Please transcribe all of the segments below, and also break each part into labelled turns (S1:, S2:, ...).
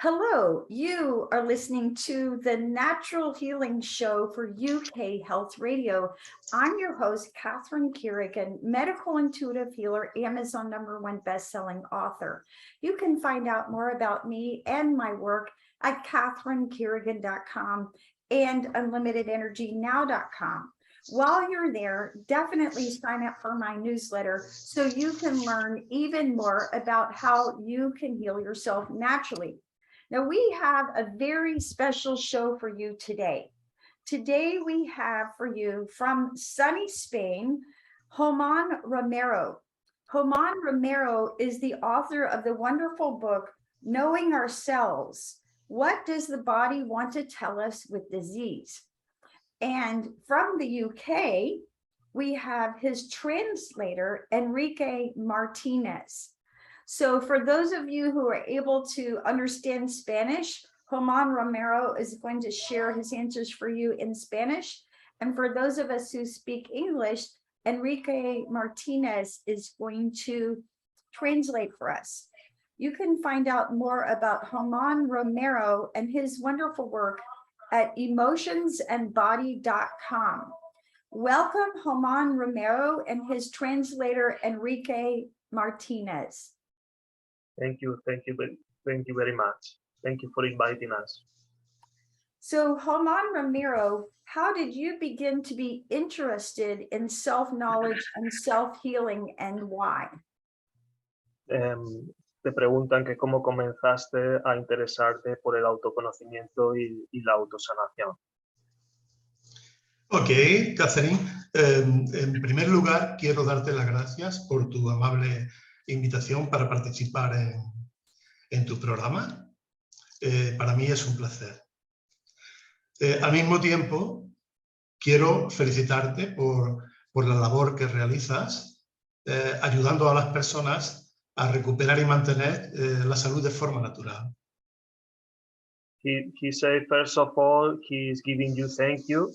S1: Hello, you are listening to the Natural Healing Show for UK Health Radio. I'm your host, Catherine Carrigan, medical intuitive healer, Amazon #1 best-selling author. You can find out more about me and my work at catherinecarrigan.com and unlimitedenergynow.com. While you're there, definitely sign up for my newsletter so you can learn even more about how you can heal yourself naturally. Now, we have a very special show for you today. Today, we have for you from sunny Spain, Joman Romero. Joman Romero is the author of the wonderful book, Knowing Ourselves. What does the body want to tell us with disease? And from the UK, we have his translator, Enrique Martinez. So for those of you who are able to understand Spanish, Joman Romero is going to share his answers for you in Spanish. And for those of us who speak English, Enrique Martinez is going to translate for us. You can find out more about Joman Romero and his wonderful work at emotionsandbody.com. Welcome, Joman Romero and his translator, Enrique Martinez.
S2: Thank you very much. Thank you for inviting us.
S1: So, Joman Romero, how did you begin to be interested in self-knowledge and self-healing, and why?
S2: Te preguntan que cómo comenzaste a interesarte por el autoconocimiento y la autosanación.
S3: Ok, Catherine. En primer lugar, quiero darte las gracias por tu amable invitación para participar en tu programa. Para mí es un placer. Al mismo tiempo, quiero felicitarte por la labor que realizas, ayudando a las personas a recuperar y mantener la salud de forma natural.
S2: He said, first of all, he is giving you thank you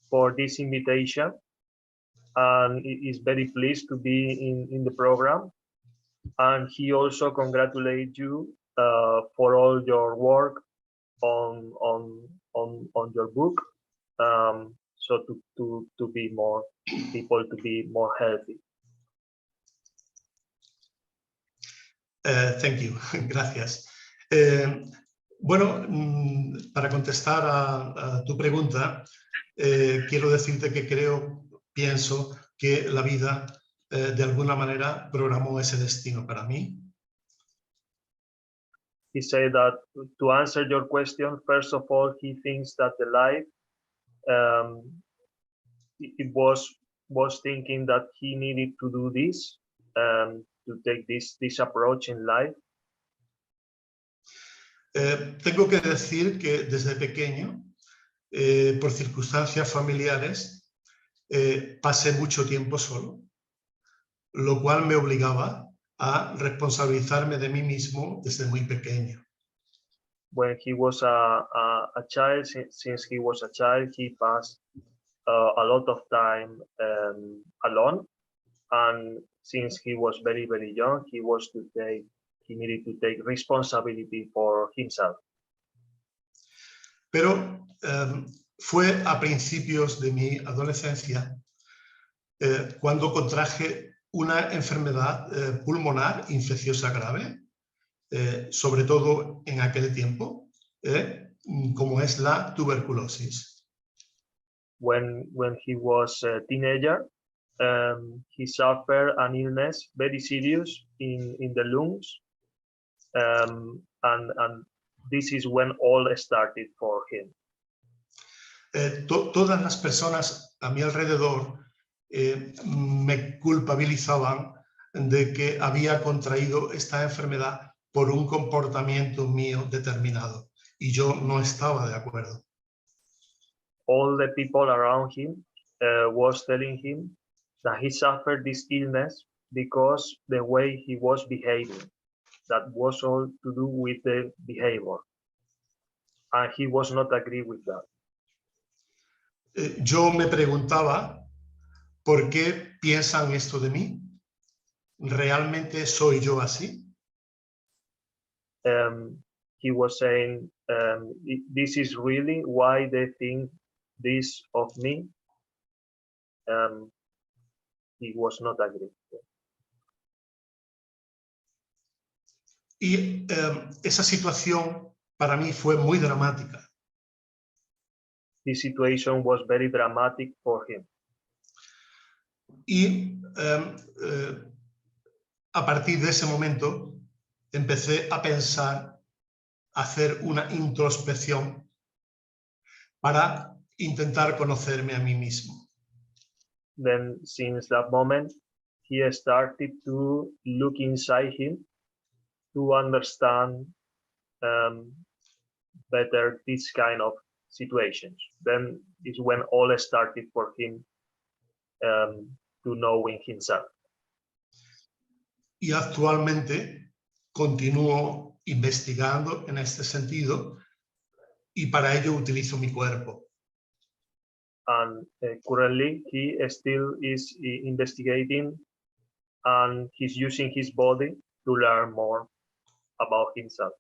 S2: for this invitation, and he is very pleased to be in the program. And he also congratulates you for all your work on your book, so to be more people to be more healthy.
S3: Thank you. Gracias. Bueno, para contestar a tu pregunta, quiero decirte que pienso que la vida de alguna manera programó ese destino para mí.
S2: He said that to answer your question, first of all, he thinks that the life it was thinking that he needed to do this, to take this approach in life.
S3: Tengo que decir que desde pequeño, por circunstancias familiares, pasé mucho tiempo solo, lo cual me obligaba a responsabilizarme de mí mismo desde muy pequeño.
S2: When he was a child, since he was a child, he passed a lot of time alone, and since he was very, very young, he needed to take responsibility for himself.
S3: Pero fue a principios de mi adolescencia cuando contraje una enfermedad pulmonar infecciosa grave, sobre todo en aquel tiempo, como es la tuberculosis.
S2: When he was a teenager, he suffered an illness very serious in the lungs, and this is when all started for him.
S3: Todas las personas a mi alrededor me culpabilizaban de que había contraído esta enfermedad por un comportamiento mío determinado, y yo no estaba de acuerdo.
S2: All the people around him was telling him that he suffered this illness because the way he was behaving. That was all to do with the behavior, and he was not agree with that.
S3: Yo me preguntaba, ¿por qué piensan esto de mí? ¿Realmente soy yo así?
S2: he was saying, this is really why they think this of me. He was not agree.
S3: Y esa situación para mí fue muy dramática.
S2: This situation was very dramatic for him.
S3: Y a partir de ese momento empecé a pensar, hacer una introspección para intentar conocerme a mí mismo.
S2: Then since that moment, he started to look inside him to understand better this kind of situations. Then is when all started for him to knowing himself.
S3: Y actualmente continúo investigando en este sentido y para ello utilizo mi cuerpo.
S2: And currently he still is investigating and he's using his body to learn more about himself.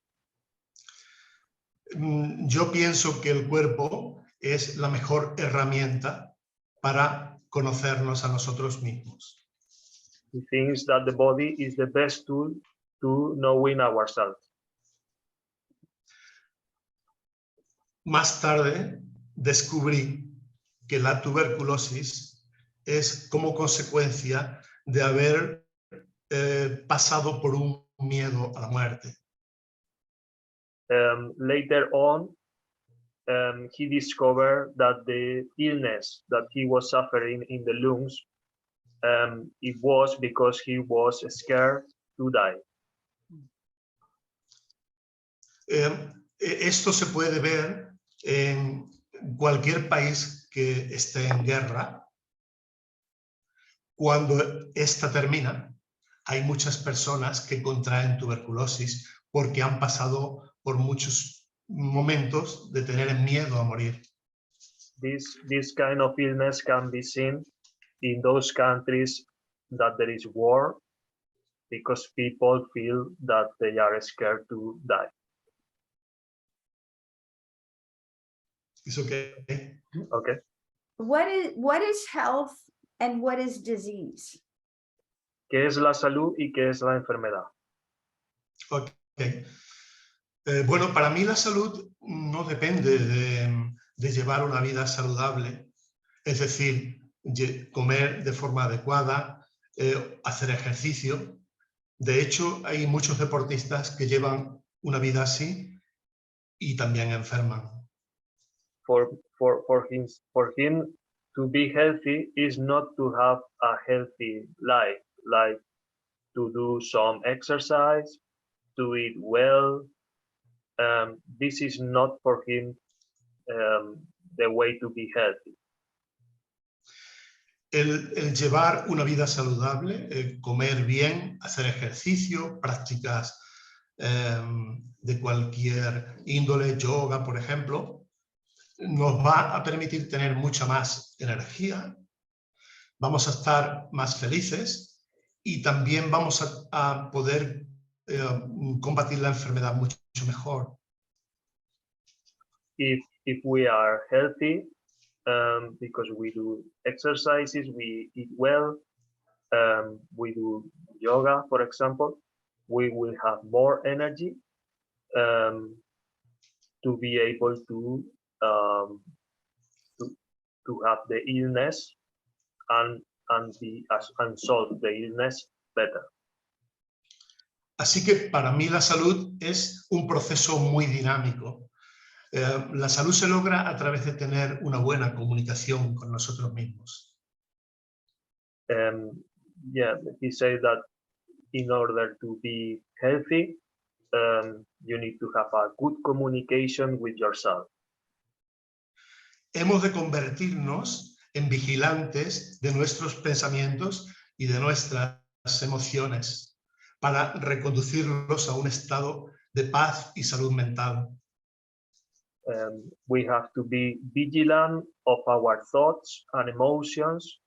S3: Yo pienso que el cuerpo es la mejor herramienta para conocernos a nosotros mismos.
S2: He thinks that the body is the best tool to knowing ourselves.
S3: Más tarde descubrí que la tuberculosis es como consecuencia de haber pasado por un miedo a la muerte.
S2: Later on, he discovered that the illness that he was suffering in the lungs, it was because he was scared to die.
S3: Esto se puede ver en cualquier país que esté en guerra. Cuando esta termina, hay muchas personas que contraen tuberculosis porque han pasado por muchos momentos de tener miedo a morir.
S2: This kind of illness can be seen in those countries that there is war because people feel that they are scared to die.
S3: ¿Es okay?
S2: Okay.
S1: What is health and what is disease?
S2: ¿Qué es la salud y qué es la enfermedad?
S3: Okay. Bueno, para mí la salud no depende de llevar una vida saludable, es decir, comer de forma adecuada, hacer ejercicio. De hecho, hay muchos deportistas que llevan una vida así y también enferman.
S2: For him to be healthy is not to have a healthy life, like to do some exercise, to eat well. This is not for him the way to be healthy.
S3: El llevar una vida saludable, comer bien, hacer ejercicio, prácticas de cualquier índole, yoga, por ejemplo, nos va a permitir tener mucha más energía, vamos a estar más felices y también vamos a poder combatir la enfermedad mucho mejor.
S2: If we are healthy, because we do exercises, we eat well, we do yoga, for example, we will have more energy to be able to have the illness and solve the illness better.
S3: Así que para mí la salud es un proceso muy dinámico. La salud se logra a través de tener una buena comunicación con nosotros mismos.
S2: Yeah, he said that in order to be healthy, you need to have a good communication with yourself.
S3: Hemos de convertirnos en vigilantes de nuestros pensamientos y de nuestras emociones para reconducirlos a un estado de paz y salud mental.
S2: We have to be vigilant of our thoughts and emotions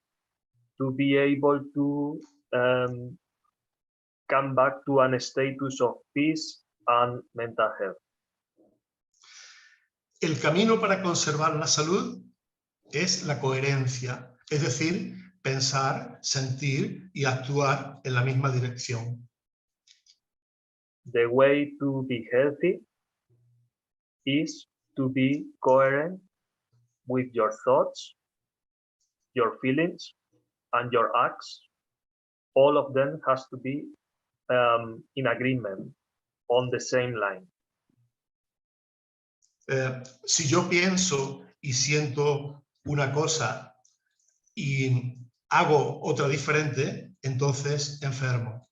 S2: to be able to come back to a status of peace and mental health.
S3: El camino para conservar la salud es la coherencia, es decir, pensar, sentir y actuar en la misma dirección.
S2: The way to be healthy is to be coherent with your thoughts, your feelings, and your acts. All of them has to be in agreement, on the same line.
S3: Si yo pienso y siento una cosa y hago otra diferente, entonces enfermo.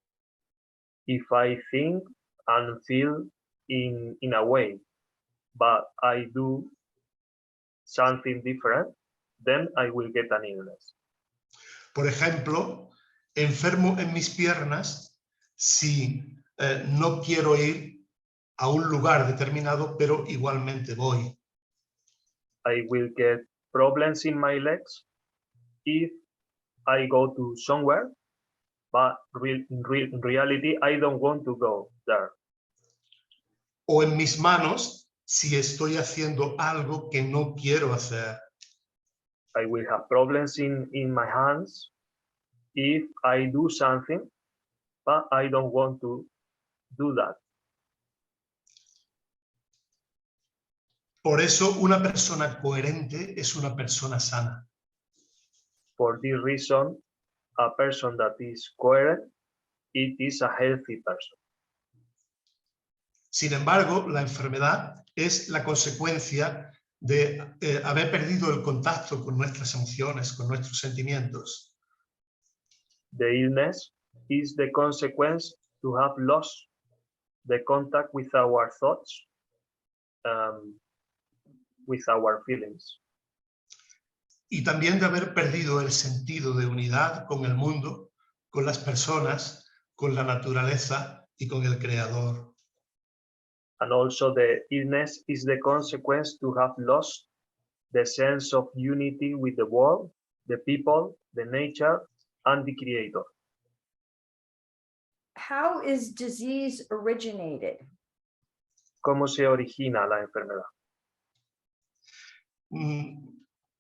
S2: If I think and feel in a way, but I do something different, then I will get an illness.
S3: Por ejemplo, enfermo en mis piernas si no quiero ir a un lugar determinado, pero igualmente voy.
S2: I will get problems in my legs if I go to somewhere, but in reality, I don't want to go there.
S3: O en mis manos si estoy haciendo algo que no quiero hacer.
S2: I will have problems in my hands if I do something, but I don't want to do that.
S3: Por eso una persona coherente es una persona sana.
S2: For this reason, a person that is coherent, it is a healthy person.
S3: Sin embargo, la enfermedad es la consecuencia de haber perdido el contacto con nuestras emociones, con nuestros sentimientos.
S2: The illness is the consequence to have lost the contact with our thoughts, with our feelings.
S3: Y también de haber perdido el sentido de unidad con el mundo, con las personas, con la naturaleza y con el Creador.
S2: And also the illness is the consequence to have lost the sense of unity with the world, the people, the nature, and the Creator.
S1: How is disease originated?
S2: ¿Cómo se origina la enfermedad?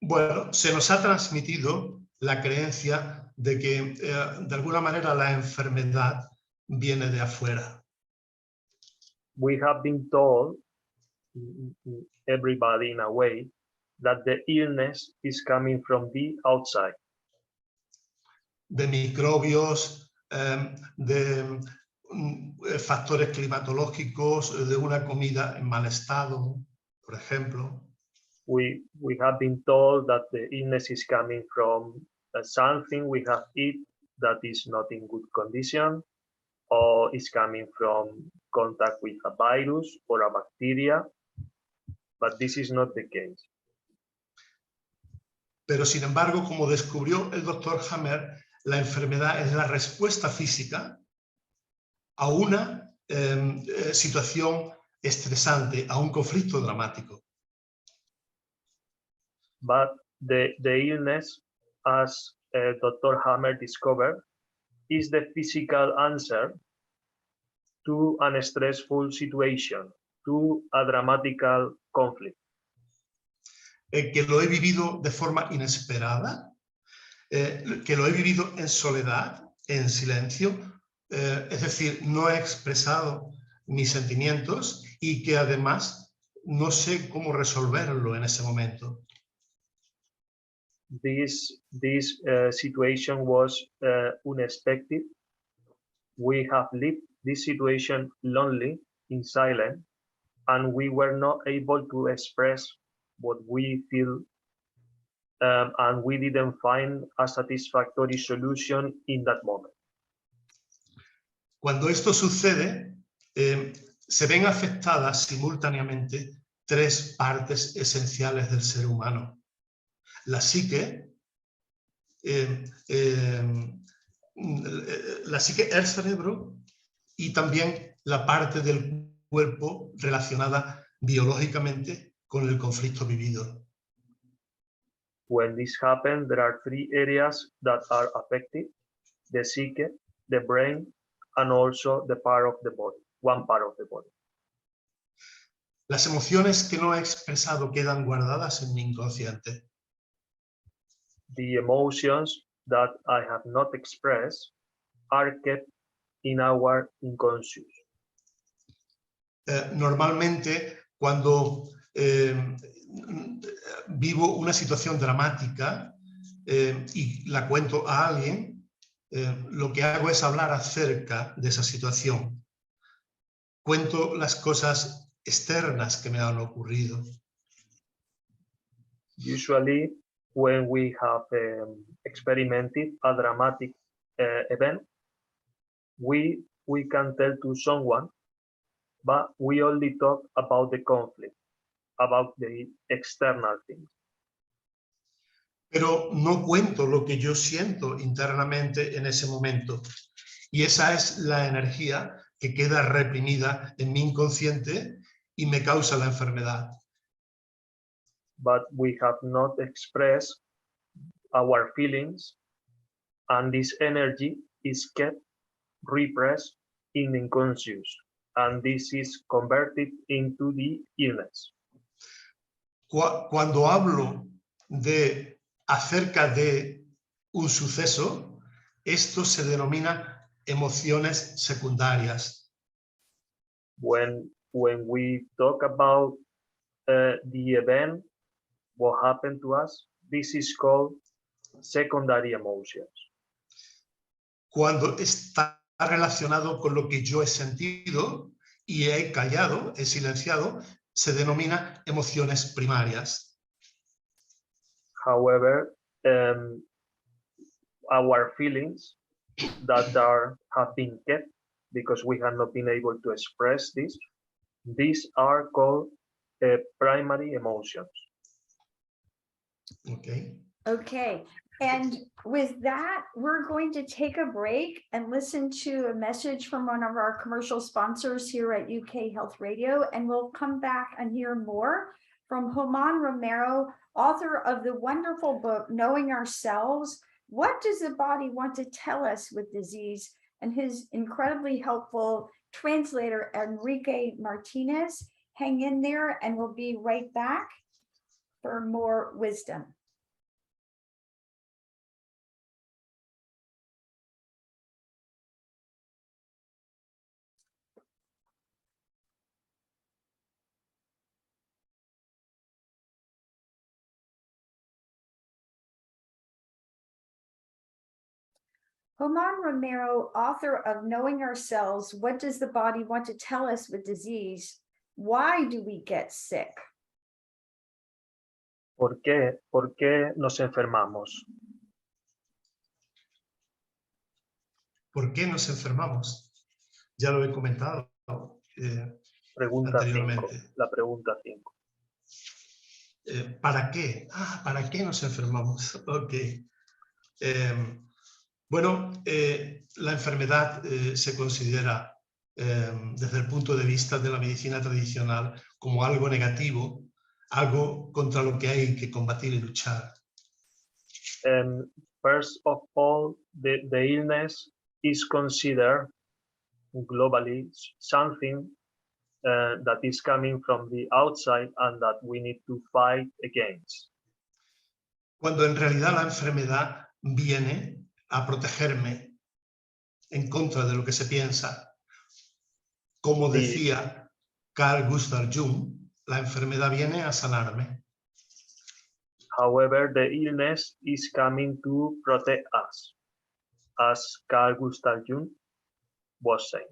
S3: Bueno, se nos ha transmitido la creencia de que de alguna manera la enfermedad viene de afuera.
S2: We have been told, everybody in a way, that the illness is coming from the outside.
S3: De microbios, de factores climatológicos, de una comida en mal estado, por ejemplo.
S2: We have been told that the illness is coming from something we have eaten that is not in good condition, or is coming from contact with a virus or a bacteria, but this is not the case.
S3: Pero sin embargo, como descubrió el doctor Hammer, la enfermedad es la respuesta física a una situación estresante, a un conflicto dramático.
S2: But the illness, as Dr. Hammer discovered, is the physical answer to a stressful situation, to a dramatical conflict.
S3: Que lo he vivido de forma inesperada, que lo he vivido en soledad, en silencio, es decir, no he expresado mis sentimientos y que además no sé cómo resolverlo en ese momento.
S2: This situation was unexpected. We have lived this situation lonely, in silence, and we were not able to express what we feel, and we didn't find a satisfactory solution in that moment.
S3: Cuando esto sucede, se ven afectadas simultáneamente tres partes esenciales del ser humano. La psique, el cerebro y también la parte del cuerpo relacionada biológicamente con el conflicto vivido.
S2: When this happens, there are three areas that are affected: the psyche, the brain, and also the part of the body, one part of the body.
S3: Las emociones que no he expresado quedan guardadas en mi inconsciente.
S2: The emotions that I have not expressed are kept in our unconscious.
S3: Normalmente, cuando vivo una situación dramática y la cuento a alguien, lo que hago es hablar acerca de esa situación. Cuento las cosas externas que me han ocurrido.
S2: Usually, when we have experimented a dramatic event, we can tell to someone, but we only talk about the conflict, about the external things.
S3: Pero no cuento lo que yo siento internamente en ese momento. Y esa es la energía que queda reprimida en mi inconsciente y me causa la enfermedad.
S2: But we have not expressed our feelings, and this energy is kept repressed in the unconscious, and this is converted into the illness.
S3: Cuando hablo acerca de un suceso, esto se denomina emociones secundarias.
S2: When we talk about the event, what happened to us, this is called secondary emotions.
S3: Cuando está relacionado con lo que yo he sentido y he callado, he silenciado, se denomina emociones primarias.
S2: However, our feelings that have been kept because we have not been able to express this, these are called primary emotions.
S3: Okay.
S1: Okay. And with that, we're going to take a break and listen to a message from one of our commercial sponsors here at UK Health Radio. And we'll come back and hear more from Joman Romero, author of the wonderful book, Knowing Ourselves. What does the body want to tell us with disease? And his incredibly helpful translator, Enrique Martinez. Hang in there and we'll be right back for more wisdom. Joman Romero, author of Knowing Ourselves, What Does the Body Want to Tell Us with Disease? Why do we get sick?
S2: ¿Por qué nos enfermamos?
S3: ¿Por qué nos enfermamos? Ya lo he comentado
S2: Pregunta 5,
S3: anteriormente.
S2: la pregunta 5.
S3: ¿Para qué? ¿Para qué nos enfermamos? Ok. Bueno, la enfermedad se considera desde el punto de vista de la medicina tradicional como algo negativo, algo contra lo que hay que combatir y luchar.
S2: First of all, the illness is considered globally something that is coming from the outside and that we need to fight against.
S3: Cuando en realidad la enfermedad viene a protegerme en contra de lo que se piensa. Como decía Carl Gustav Jung, la enfermedad viene a sanarme.
S2: However, the illness is coming to protect us, as Carl Gustav Jung was saying.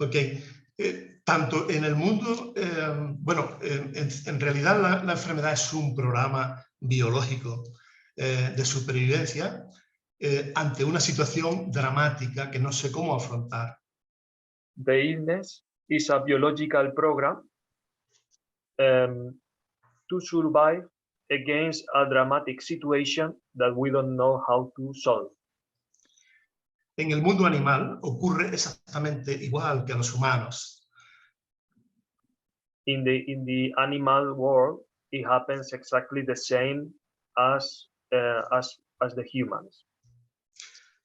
S3: Okay. Tanto en el mundo, en realidad la enfermedad es un programa biológico de supervivencia ante una situación dramática que no sé cómo afrontar.
S2: The illness is a biological program to survive against a dramatic situation that we don't know how to solve.
S3: En el mundo animal ocurre exactamente igual que a los humanos.
S2: In the animal world, it happens exactly the same as the humans.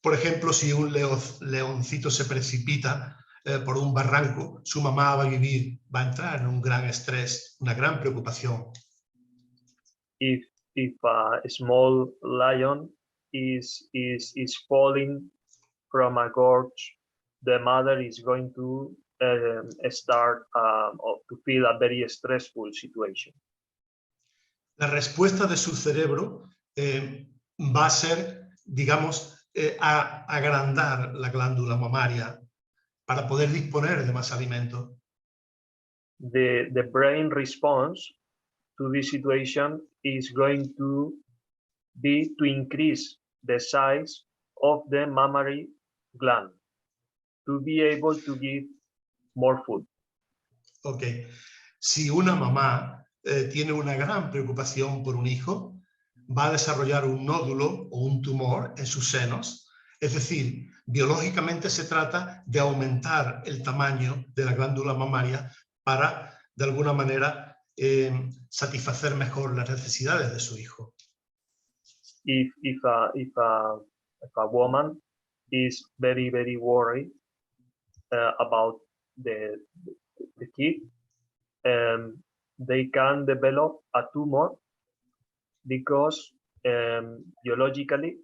S3: Por ejemplo, si un leoncito se precipita por un barranco, su mamá va a entrar en un gran estrés, una gran preocupación.
S2: If a small lion is falling from a gorge, the mother is going to start to feel a very stressful situation.
S3: La respuesta de su cerebro va a ser, digamos, a agrandar la glándula mamaria para poder disponer de más alimento.
S2: The brain response to this situation is going to be to increase the size of the mammary gland to be able to give more food.
S3: Ok. Si una mamá tiene una gran preocupación por un hijo, va a desarrollar un nódulo o un tumor en sus senos. Es decir, biológicamente se trata de aumentar el tamaño de la glándula mamaria para, de alguna manera, satisfacer mejor las necesidades de su hijo.
S2: If a woman is very worried about the kid, they can develop a tumor because biologically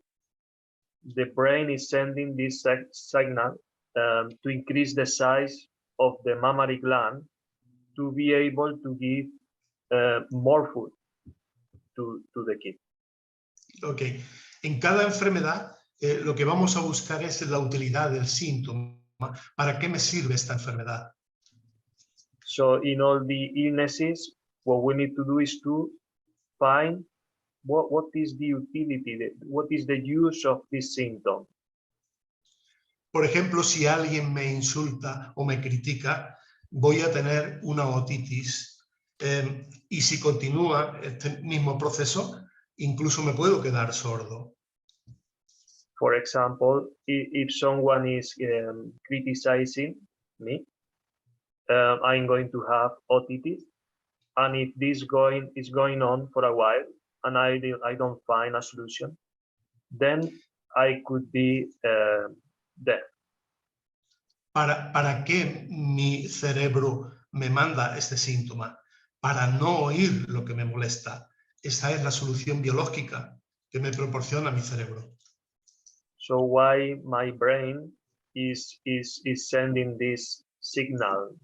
S2: the brain is sending this signal to increase the size of the mammary gland to be able to give more food to the kid.
S3: Ok. En cada enfermedad lo que vamos a buscar es la utilidad del síntoma. ¿Para qué me sirve esta enfermedad?
S2: So in all the illnesses, what we need to do is to find what is the utility, what is the use of this symptom.
S3: Por ejemplo, si alguien me insulta o me critica, voy a tener una otitis y si continúa este mismo proceso, incluso me puedo quedar sordo.
S2: For example, if someone is criticizing me, I'm going to have otitis, and if this is going on for a while, and I don't find a solution, then I could be deaf.
S3: ¿Para qué mi cerebro me manda este síntoma? Para no oír lo que me molesta. Esa es la solución biológica que me proporciona mi cerebro.
S2: So why my brain is sending this signal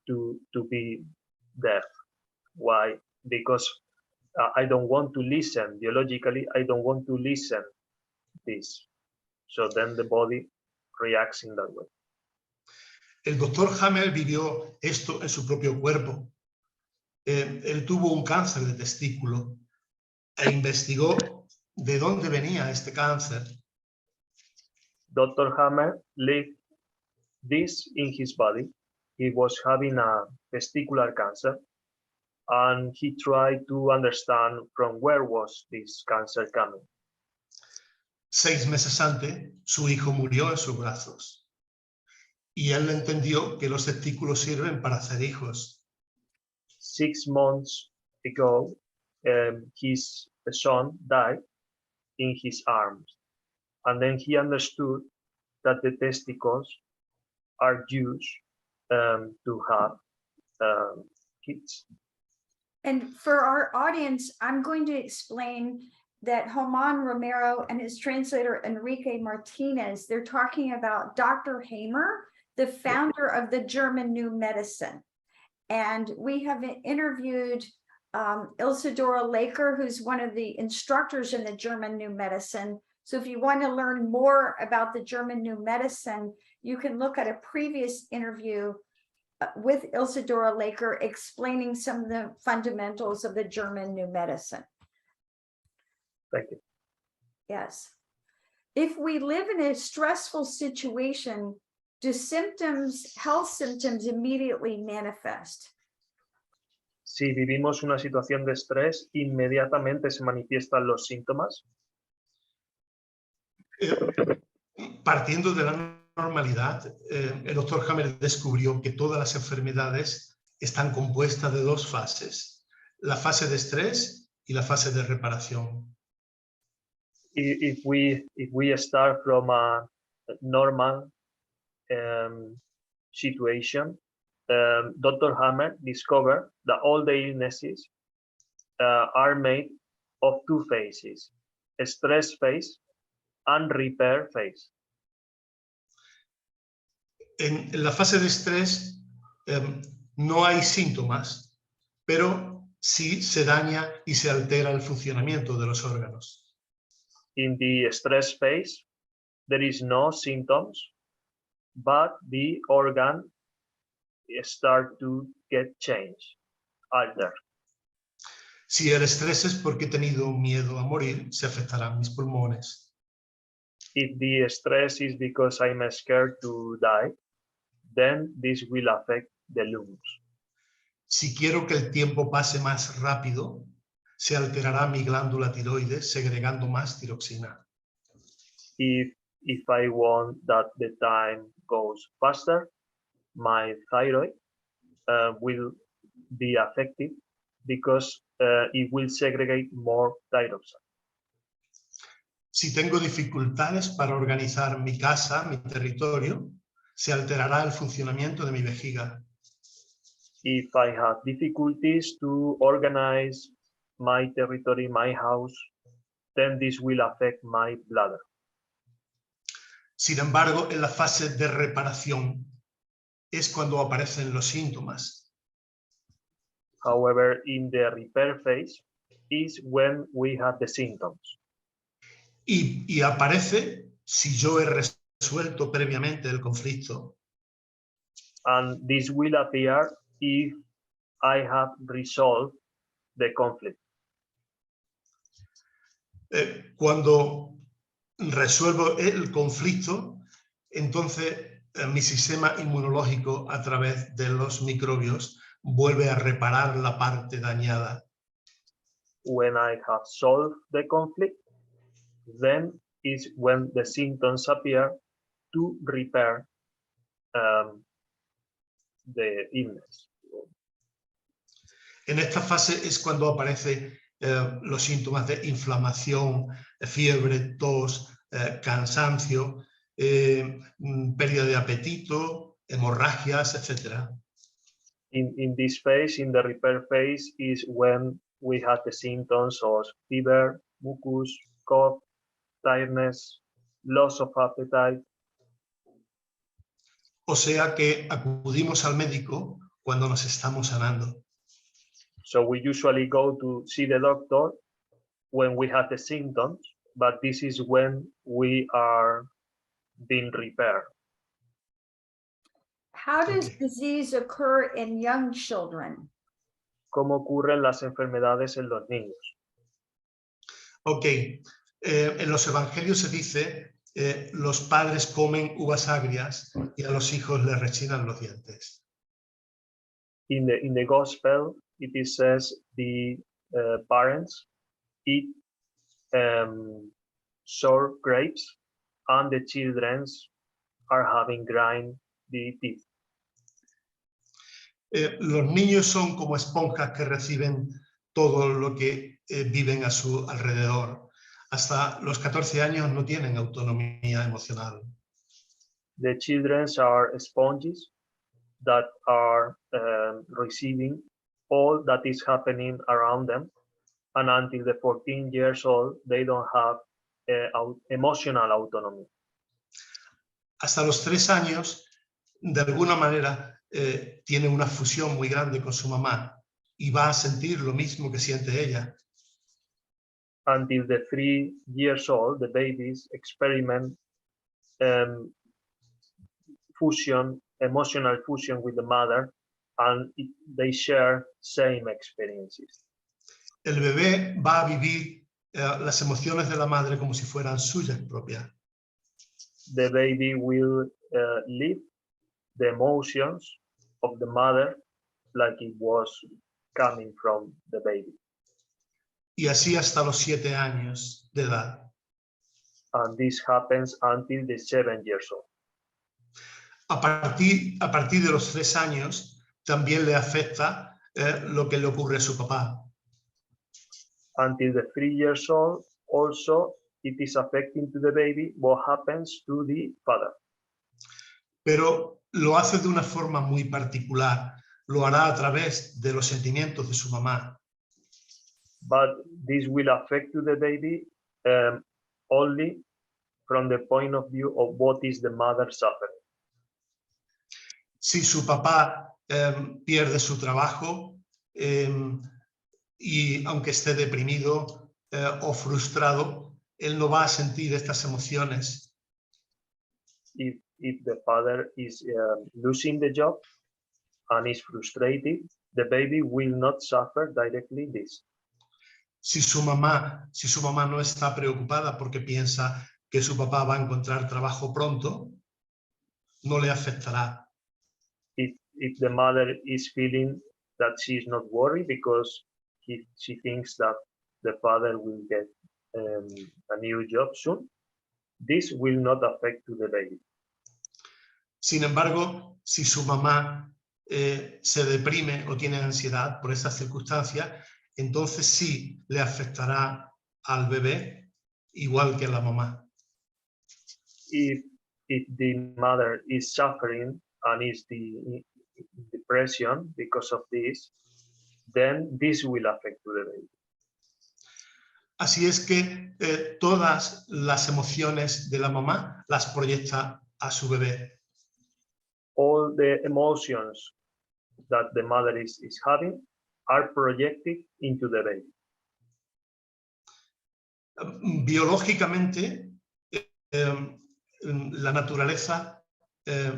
S2: to be deaf? Why? Because I don't want to listen biologically. I don't want to listen this. So then the body reacts in that way.
S3: El doctor Hammer vivió esto en su propio cuerpo. Él tuvo un cáncer de testículo e investigó de dónde venía este cáncer.
S2: Dr. Hammer lived this in his body. He was having a testicular cancer, and he tried to understand from where was this cancer coming.
S3: 6 meses antes, su hijo murió en sus brazos. Y él entendió que los testículos sirven para hacer hijos.
S2: 6 months ago, his son died in his arms. And then he understood that the testicles are used to have kids.
S1: And for our audience, I'm going to explain that Joman Romero and his translator Enrique Martinez, they're talking about Dr. Hamer, the founder of the German New Medicine. And we have interviewed Isidora Laker, who's one of the instructors in the German New Medicine. So if you want to learn more about the German New Medicine, you can look at a previous interview with Isidora Laker explaining some of the fundamentals of the German New Medicine.
S2: Thank you.
S1: Yes. If we live in a stressful situation, do health symptoms immediately manifest?
S2: Si vivimos una situación de estrés, inmediatamente se manifiestan los síntomas.
S3: Partiendo de la normalidad, el doctor Hammer descubrió que todas las enfermedades están compuestas de 2 fases, la fase de estrés y la fase de reparación.
S2: If we start from a normal situation, Dr. Hammer discovered that all the illnesses are made of two phases, stress phase and repair phase.
S3: En la fase de estrés no hay síntomas, pero sí se daña y se altera el funcionamiento de los órganos.
S2: In the stress phase, there is no symptoms, but the organ start to get changed, altered.
S3: Si el estrés es porque he tenido miedo a morir, se afectarán mis pulmones.
S2: If the stress is because I'm scared to die, then this will affect the lungs.
S3: Si quiero que el tiempo pase más rápido, se alterará mi glándula tiroides segregando más tiroxina.
S2: If I want that the time goes faster, my thyroid will be affected because it will segregate more thyroxine.
S3: Si tengo dificultades para organizar mi casa, mi territorio, se alterará el funcionamiento de mi vejiga.
S2: If I have difficulties to organize my territory, my house, then this will affect my bladder.
S3: Sin embargo, en la fase de reparación es cuando aparecen los síntomas.
S2: However, in the repair phase is when we have the symptoms.
S3: Y aparece si yo he resuelto previamente el conflicto.
S2: And this will appear if I have resolved the conflict.
S3: Cuando resuelvo el conflicto, entonces mi sistema inmunológico a través de los microbios vuelve a reparar la parte dañada.
S2: When I have solved the conflict, then is when the symptoms appear to repair the illness.
S3: En esta fase es cuando aparecen los síntomas de inflamación, fiebre, tos, cansancio, pérdida de apetito, hemorragias, etc.
S2: In this phase, in the repair phase, is when we have the symptoms of fever, mucus, cough, tiredness, loss of appetite.
S3: O sea que acudimos al médico cuando nos estamos sanando.
S2: So we usually go to see the doctor when we have the symptoms, but this is when we are being repaired.
S1: How does
S3: Okay.
S1: disease occur in young children?
S2: ¿Cómo ocurren las enfermedades en los niños?
S3: Ok, en los evangelios se dice, los padres comen uvas agrias y a los hijos les rechinan los dientes.
S2: In the gospel, it says the parents eat sour grapes and the children are having grind the teeth.
S3: Los niños son como esponjas que reciben todo lo que viven a su alrededor. Hasta los 14 años no tienen autonomía emocional.
S2: The children are sponges that are receiving all that is happening around them, and until the 14 years old, they don't have emotional autonomy.
S3: Hasta los 3 años, de alguna manera, tiene una fusión muy grande con su mamá y va a sentir lo mismo que siente ella.
S2: Until the 3 years old, the babies experiment emotional fusion with the mother, and they share same experiences.
S3: El bebé va a vivir las emociones de la madre como si fueran suyas propias.
S2: The baby will live the emotions of the mother like it was coming from the baby.
S3: Y así hasta los 7 años de edad.
S2: And this happens until the 7 years old.
S3: A partir de los 3 años también le afecta lo que le ocurre a su papá.
S2: Until the 3 years old, also it is affecting to the baby what happens to the father.
S3: pero lo hace de una forma muy particular. Lo hará a través de los sentimientos de su mamá.
S2: But this will affect to the baby only from the point of view of what is the mother suffering.
S3: Si su papá pierde su trabajo y aunque esté deprimido o frustrado, él no va a sentir estas emociones.
S2: If the father is losing the job and is frustrated, the baby will not suffer directly this.
S3: Si su mamá no está preocupada porque piensa que su papá va a encontrar trabajo pronto, no le afectará.
S2: If the mother is feeling that she is not worried because she thinks that the father will get a new job soon, this will not affect to the baby.
S3: Sin embargo, si su mamá se deprime o tiene ansiedad por esas circunstancias, entonces sí le afectará al bebé igual que a la mamá.
S2: If the mother is suffering and is the depression because of this, then this will affect to the baby.
S3: Así es que todas las emociones de la mamá las proyecta a su bebé.
S2: All the emotions that the mother is having are projected into the baby.
S3: Biológicamente, la naturaleza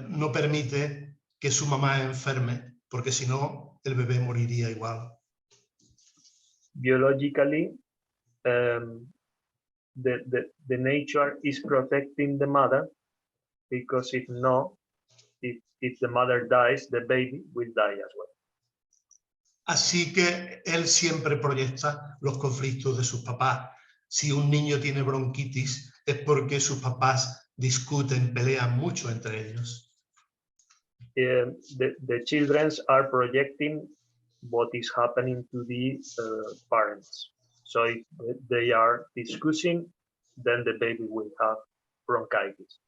S3: no permite que su mamá enferme, porque si no, el bebé moriría igual.
S2: Biologically, the nature is protecting the mother, because if the mother dies, the baby will die as well.
S3: Así que él siempre proyecta los conflictos de sus papás. Si un niño tiene bronquitis, es porque sus papás discuten, pelean mucho entre ellos.
S2: The children are projecting what is happening to the parents. So if they are discussing, then the baby will have bronchitis.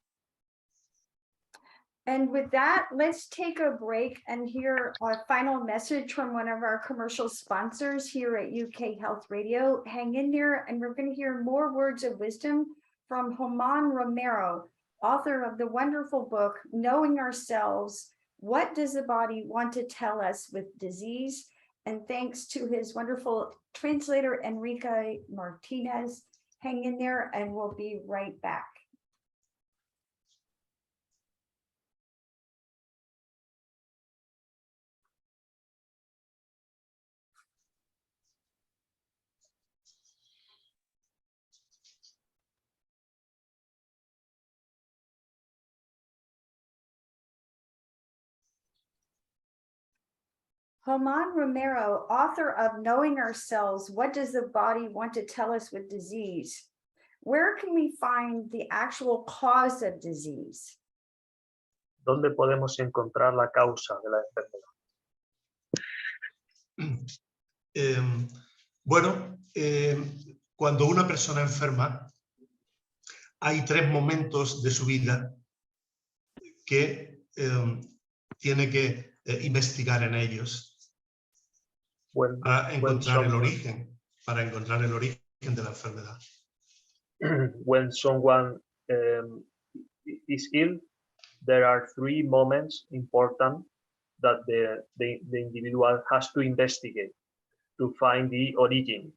S1: And with that, let's take a break and hear a final message from one of our commercial sponsors here at UK Health Radio. Hang in there, and we're going to hear more words of wisdom from Joman Romero, author of the wonderful book, Knowing Ourselves, What Does the Body Want to Tell Us with Disease? And thanks to his wonderful translator, Enrique Martinez. Hang in there, and we'll be right back. Joman Romero, author of Knowing Ourselves, What Does the Body Want to Tell Us with Disease? Where can we find the actual cause of disease?
S2: ¿Dónde podemos encontrar la causa de la enfermedad?
S3: Bueno, cuando una persona enferma, hay 3 momentos de su vida que tiene que investigar en ellos para encontrar el origen de la enfermedad.
S2: When someone is ill, there are 3 moments important that the individual has to investigate to find the origin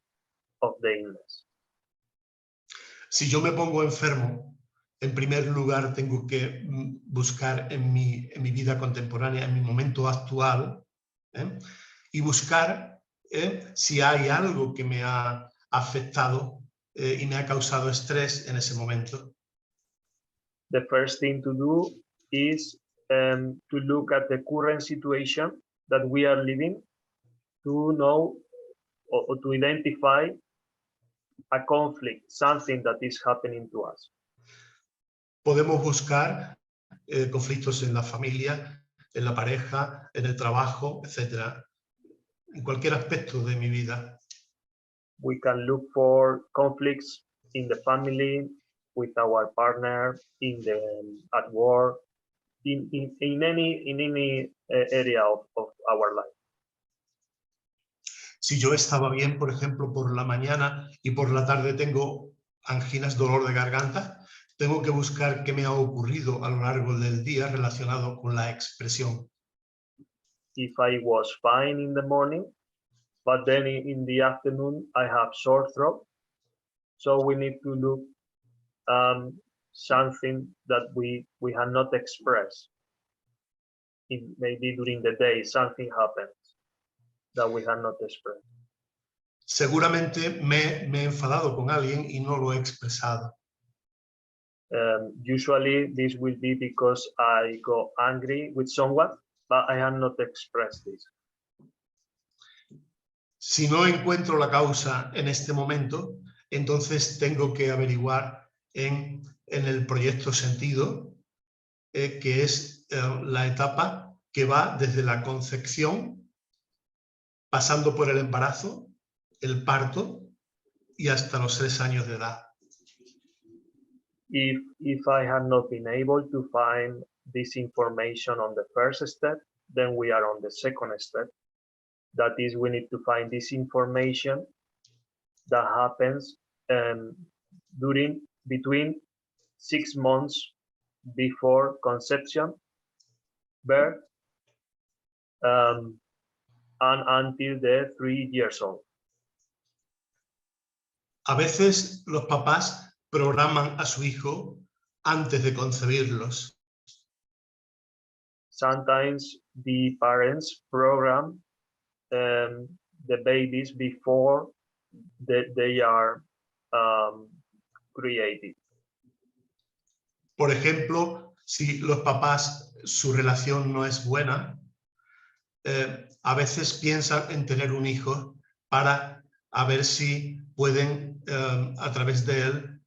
S2: of the illness.
S3: Si yo me pongo enfermo, en primer lugar tengo que buscar en mi vida contemporánea, en mi momento actual, y buscar si hay algo que me ha afectado y me ha causado estrés en ese momento.
S2: The first thing to do is to look at the current situation that we are living, to know or to identify a conflict, something that is happening to us.
S3: Podemos buscar conflictos en la familia, en la pareja, en el trabajo, etc. En cualquier aspecto de mi vida.
S2: We can look for conflicts in the family, with our partner, at work. in any area of our life.
S3: Si yo estaba bien, por ejemplo, por la mañana y por la tarde tengo anginas, dolor de garganta, tengo que buscar qué me ha ocurrido a lo largo del día relacionado con la expresión.
S2: If I was fine in the morning, but then in the afternoon I have sore throat, so we need to look something that we have not expressed. Maybe during the day something happens that we have not expressed.
S3: Seguramente me he enfadado con alguien y no lo he expresado.
S2: Usually this will be because I got angry with someone, but I have not expressed this.
S3: Si no encuentro la causa en este momento, entonces tengo que averiguar en el proyecto sentido, que es la etapa que va desde la concepción, pasando por el embarazo, el parto y hasta los 3 años de edad.
S2: If I have not been able to find this information on the first step, then we are on the second step. That is, we need to find this information that happens between 6 months before conception, birth, and until the 3 years old.
S3: A veces los papás programan a su hijo antes de concebirlos.
S2: Sometimes the parents program the babies before they are created.
S3: Por ejemplo, si los papás, su relación no es buena, a veces piensan en tener un hijo para a ver si pueden, a través de él,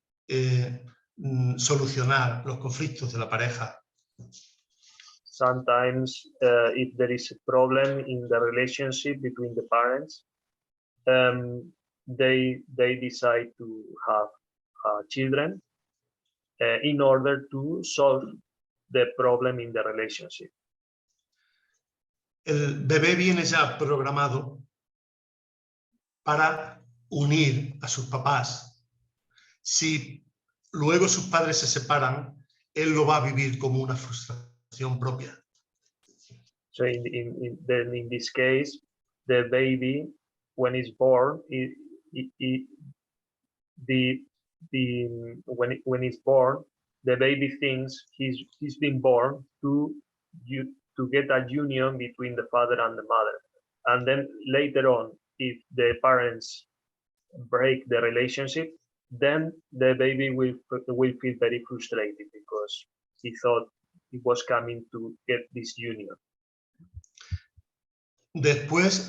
S3: solucionar los conflictos de la pareja.
S2: Sometimes, if there is a problem in the relationship between the parents, they decide to have children in order to solve the problem in the relationship.
S3: El bebé viene ya programado para unir a sus papás. Si luego sus padres se separan, él lo va a vivir como una frustración propia.
S2: So in this case, the baby, when it's born, when it's born, the baby thinks he's been born to get a union between the father and the mother, and then later on, if the parents break the relationship, then the baby will feel very frustrated because he thought he was coming to get this union.
S3: Después,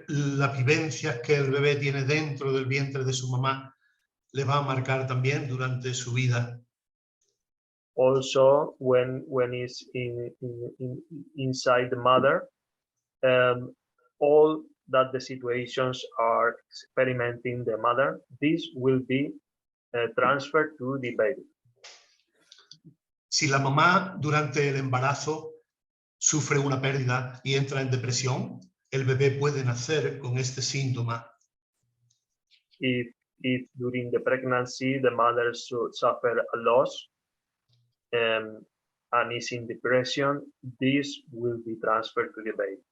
S3: las vivencias que el bebé tiene dentro del vientre de su mamá le va a marcar también durante su vida.
S2: Also, when he's inside the mother, all that the situations are experimenting the mother, this will be transferred to the baby.
S3: Si la mamá durante el embarazo sufre una pérdida y entra en depresión, el bebé puede nacer con este síntoma.
S2: If during the pregnancy the mother suffer a loss and is in depression, this will be transferred to the baby.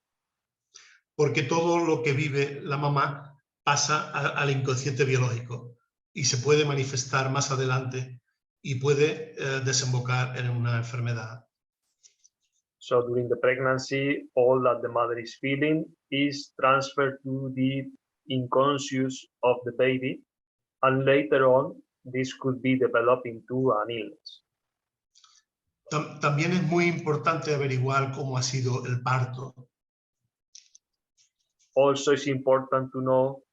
S3: Porque todo lo que vive la mamá pasa al inconsciente biológico y se puede manifestar más adelante y puede desembocar en una enfermedad.
S2: So during the pregnancy, all that the mother is feeling is transferred to the unconscious of the baby, and later on, this could be developed into an illness.
S3: También es muy importante averiguar cómo ha sido el parto.
S2: Also, it's important to know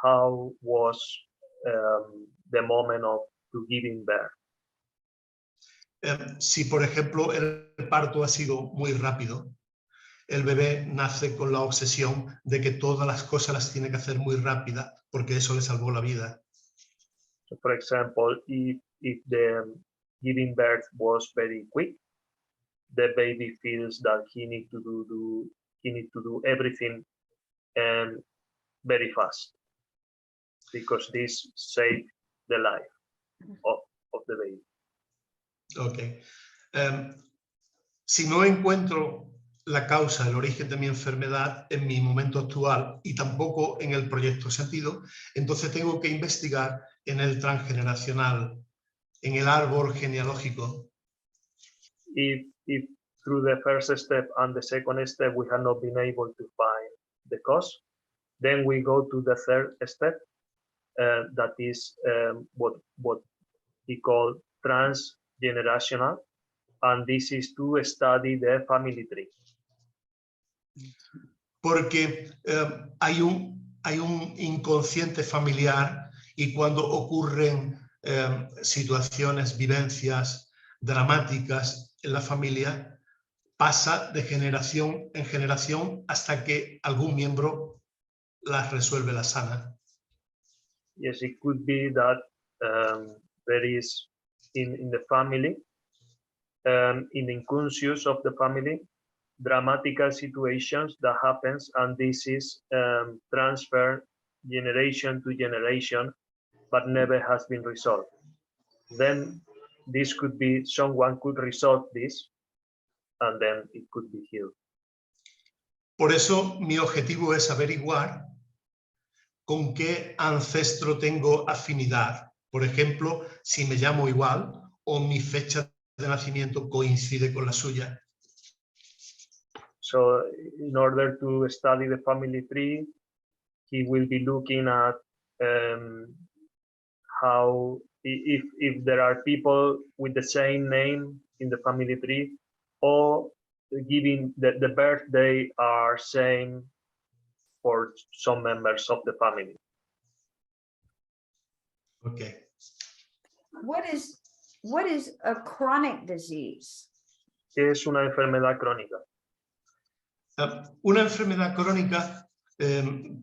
S2: how was the moment of giving birth.
S3: Si, por ejemplo, el parto ha sido muy rápido, el bebé nace con la obsesión de que todas las cosas las tiene que hacer muy rápida porque eso le salvó la vida.
S2: So, for example, if the giving birth was very quick, the baby feels that he needs to do everything very fast, because this saved the life of the baby.
S3: Ok. Si no encuentro la causa, el origen de mi enfermedad en mi momento actual y tampoco en el proyecto sentido, entonces tengo que investigar en el transgeneracional, en el árbol genealógico.
S2: If through the first step and the second step we have not been able to find the cause, then we go to the third step, that is what we call transgenerational, and this is to study the family tree.
S3: Porque hay un inconsciente familiar y cuando ocurren situaciones, vivencias dramáticas en la familia, pasa de generación en generación hasta que algún miembro las resuelve, las sana.
S2: Yes, it could be that there is in the family, in the unconscious of the family, dramatical situations that happens, and this is transferred generation to generation, but never has been resolved. Then this could be someone could resolve this, and then it could be healed.
S3: Por eso mi objetivo es averiguar con qué ancestro tengo afinidad. Por ejemplo, si me llamo igual o mi fecha de nacimiento coincide con la suya.
S2: So in order to study the family tree, he will be looking at how, if there are people with the same name in the family tree, or giving the birthday are same for some members of the family.
S3: Okay.
S1: What is a chronic disease?
S2: ¿Qué es una enfermedad crónica?
S3: Una enfermedad crónica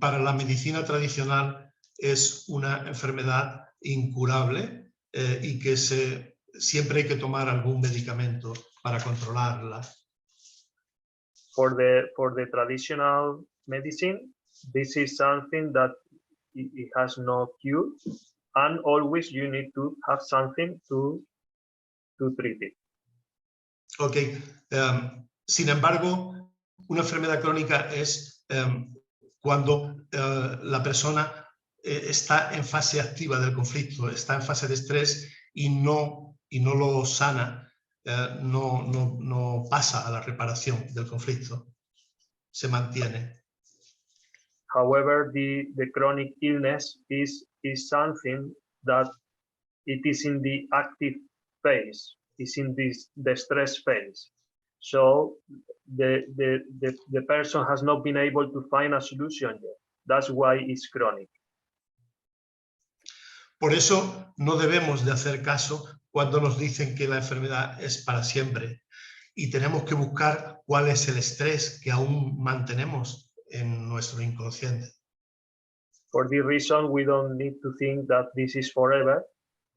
S3: para la medicina tradicional es una enfermedad incurable y que siempre hay que tomar algún medicamento para controlarla.
S2: For the traditional medicine, this is something that it has no cure, and always you need to have something to treat it.
S3: Okay. Sin embargo, una enfermedad crónica es cuando la persona está en fase activa del conflicto, está en fase de estrés y no lo sana, no pasa a la reparación del conflicto, se mantiene.
S2: However, the chronic illness is something that it is in the active phase, is in the stress phase. So the person has not been able to find a solution yet. That's why it's chronic.
S3: Por eso no debemos de hacer caso cuando nos dicen que la enfermedad es para siempre y tenemos que buscar cuál es el estrés que aún mantenemos en nuestro inconsciente.
S2: For this reason, we don't need to think that this is forever.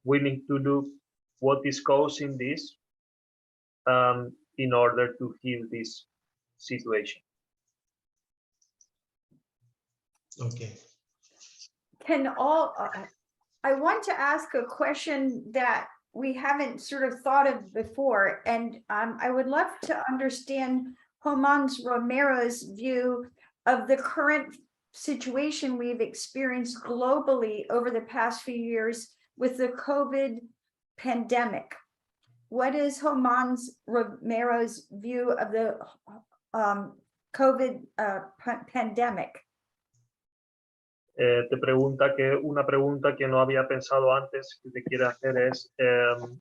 S2: We need to look what is causing this in order to heal this situation.
S3: Okay.
S1: I want to ask a question that we haven't sort of thought of before, and I would love to understand Joman Romero's view of the current situation we've experienced globally over the past few years with the COVID pandemic. What is Joman Romero's view of the COVID pandemic?
S2: Te pregunta una pregunta que no había pensado antes que te quiere hacer es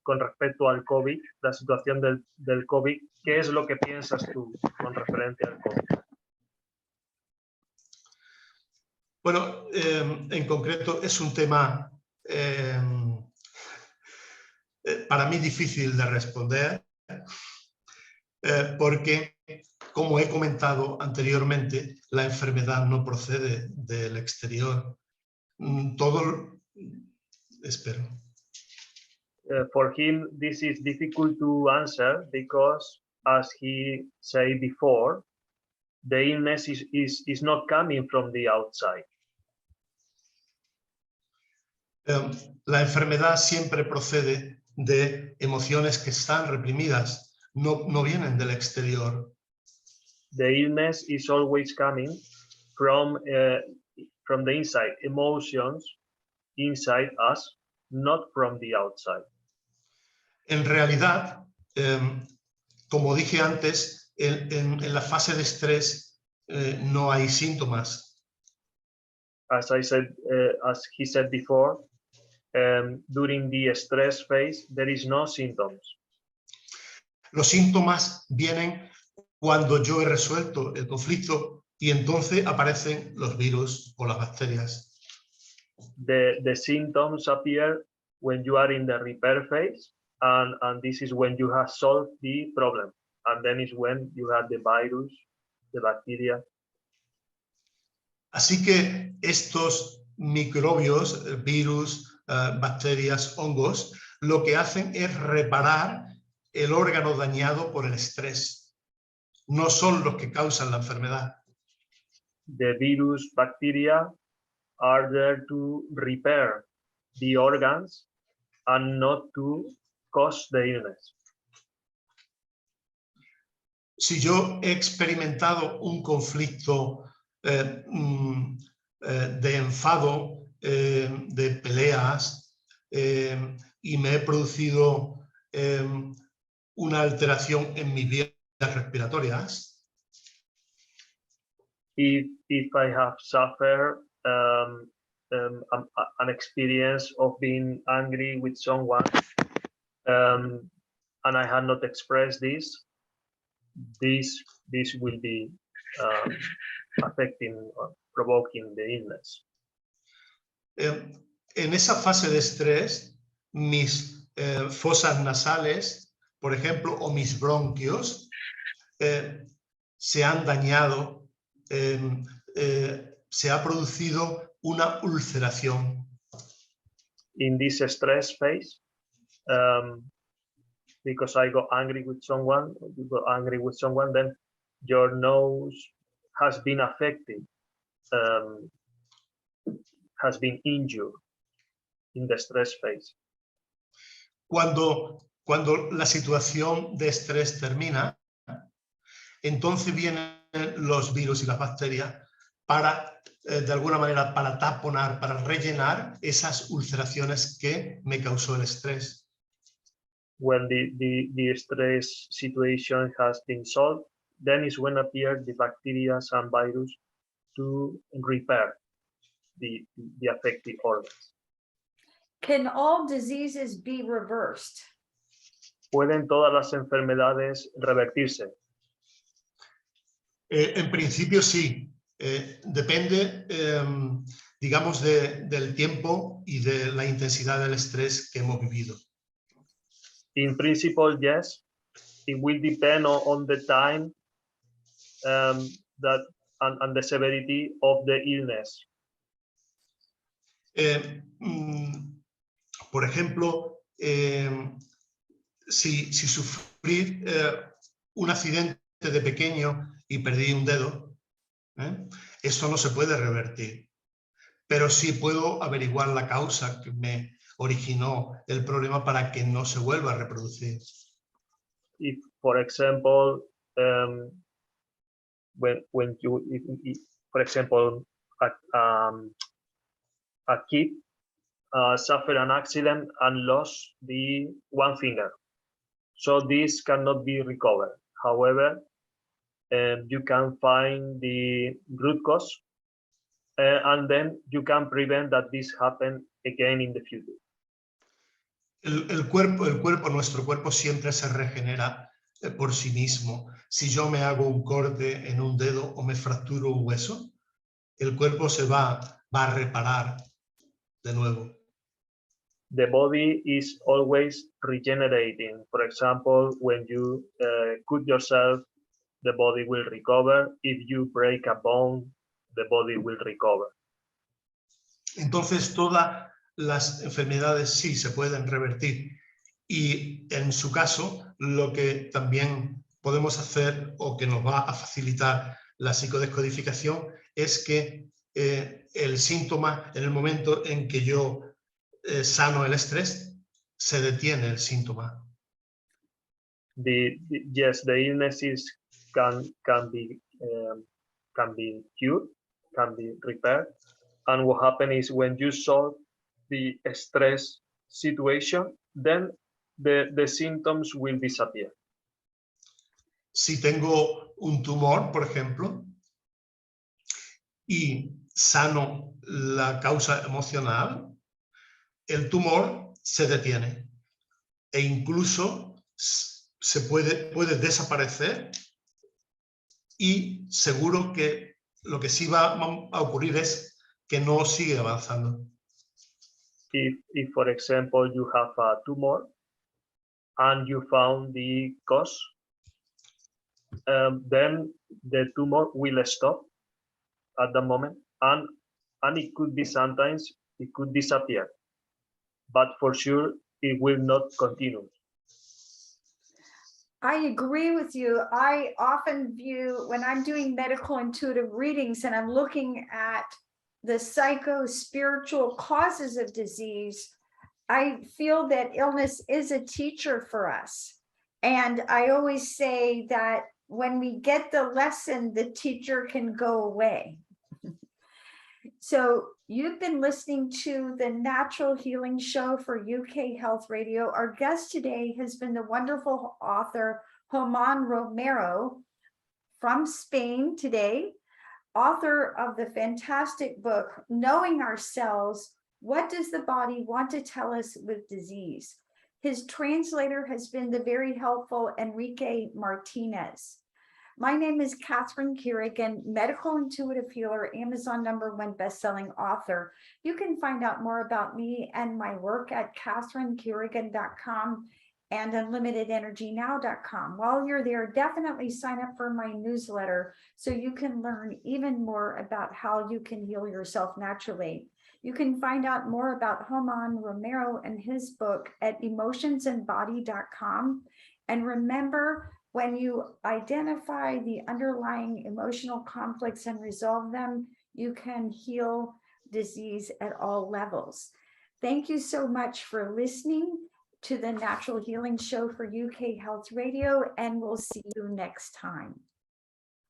S2: con respecto al COVID, la situación del COVID, ¿qué es lo que piensas tú con referencia al COVID?
S3: Bueno, en concreto es un tema para mí difícil de responder porque, como he comentado anteriormente, la enfermedad no procede del exterior.
S2: For him, this is difficult to answer because as he said before, the illness is not coming from the outside.
S3: La enfermedad siempre procede de emociones que están reprimidas, no vienen del exterior.
S2: The illness is always coming from the inside, emotions inside us, not from the outside.
S3: En realidad, como dije antes, en la fase de estrés no hay síntomas.
S2: As he said before, during the stress phase, there is no symptoms.
S3: Los síntomas vienen cuando yo he resuelto el conflicto y entonces aparecen los virus o las bacterias.
S2: The symptoms appear when you are in the repair phase, and this is when you have solved the problem. And then is when you have the virus, the bacteria.
S3: Así que estos microbios, virus, bacterias, hongos, lo que hacen es reparar el órgano dañado por el estrés. No son los que causan la enfermedad.
S2: The virus, bacteria are there to repair the organs and not to cause the illness.
S3: Si yo he experimentado un conflicto de enfado, de peleas, y me he producido una alteración en mis vías respiratorias.
S2: If I have suffered an experience of being angry with someone, and I had not expressed this will be affecting or provoking the illness.
S3: En esa fase de estrés, mis fosas nasales, por ejemplo, o mis bronquios, se han dañado, se ha producido una ulceración.
S2: In this stress phase, because I got angry with someone, then your nose has been affected, has been injured in the stress phase.
S3: Cuando la situación de estrés termina, entonces vienen los virus y las bacterias para, de alguna manera, para taponar, para rellenar esas ulceraciones que me causó el estrés.
S2: When the stress situation has been solved, then is when appear the bacteria and virus to repair the affected organs.
S1: Can all diseases be reversed?
S2: ¿Pueden todas las enfermedades revertirse?
S3: En principio sí. Depende, digamos, del tiempo y de la intensidad del estrés que hemos vivido.
S2: In principle, yes. It will depend on the time that and the severity of the illness.
S3: Por ejemplo, si sufrí un accidente de pequeño y perdí un dedo, eso no se puede revertir. Pero sí puedo averiguar la causa que me originó el problema para que no se vuelva a reproducir.
S2: If, for example, when you, for example, a kid suffered an accident and lost the one finger, so this cannot be recovered. However, you can find the root cause, and then you can prevent that this happen again in the future.
S3: El cuerpo, nuestro cuerpo siempre se regenera por sí mismo. Si yo me hago un corte en un dedo o me fracturo un hueso, el cuerpo se va a reparar de nuevo.
S2: The body is always regenerating. For example, when you cut yourself, the body will recover. If you break a bone, the body will recover.
S3: Entonces todas las enfermedades sí se pueden revertir, y en su caso lo que también podemos hacer o que nos va a facilitar la psicodescodificación es que el síntoma, en el momento en que yo sano el estrés, se detiene el síntoma.
S2: Yes, the illnesses can be cured, can be repaired, and what happens is when you solve the stress situation, then the symptoms will disappear.
S3: Si tengo un tumor, por ejemplo, y sano la causa emocional, el tumor se detiene e incluso se puede desaparecer, y seguro que lo que sí va a ocurrir es que no sigue avanzando.
S2: If for example, you have a tumor and you found the cause, then the tumor will stop at the moment, and it could be sometimes it could disappear, but for sure it will not continue.
S1: I agree with you. I often view, when I'm doing medical intuitive readings and I'm looking at the psycho-spiritual causes of disease, I feel that illness is a teacher for us. And I always say that when we get the lesson, the teacher can go away. So you've been listening to the Natural Healing Show for UK Health Radio. Our guest today has been the wonderful author, Joman Romero from Spain today, author of the fantastic book, Knowing Ourselves, What Does the Body Want to Tell Us with Disease? His translator has been the very helpful Enrique Martinez. My name is Catherine Carrigan, medical intuitive healer, Amazon #1 bestselling author. You can find out more about me and my work at catherinecarrigan.com and unlimitedenergynow.com. While you're there, definitely sign up for my newsletter so you can learn even more about how you can heal yourself naturally. You can find out more about Joman Romero and his book at emotionsandbody.com. And remember, when you identify the underlying emotional conflicts and resolve them, you can heal disease at all levels. Thank you so much for listening to the Natural Healing Show for UK Health Radio, and we'll see you next time.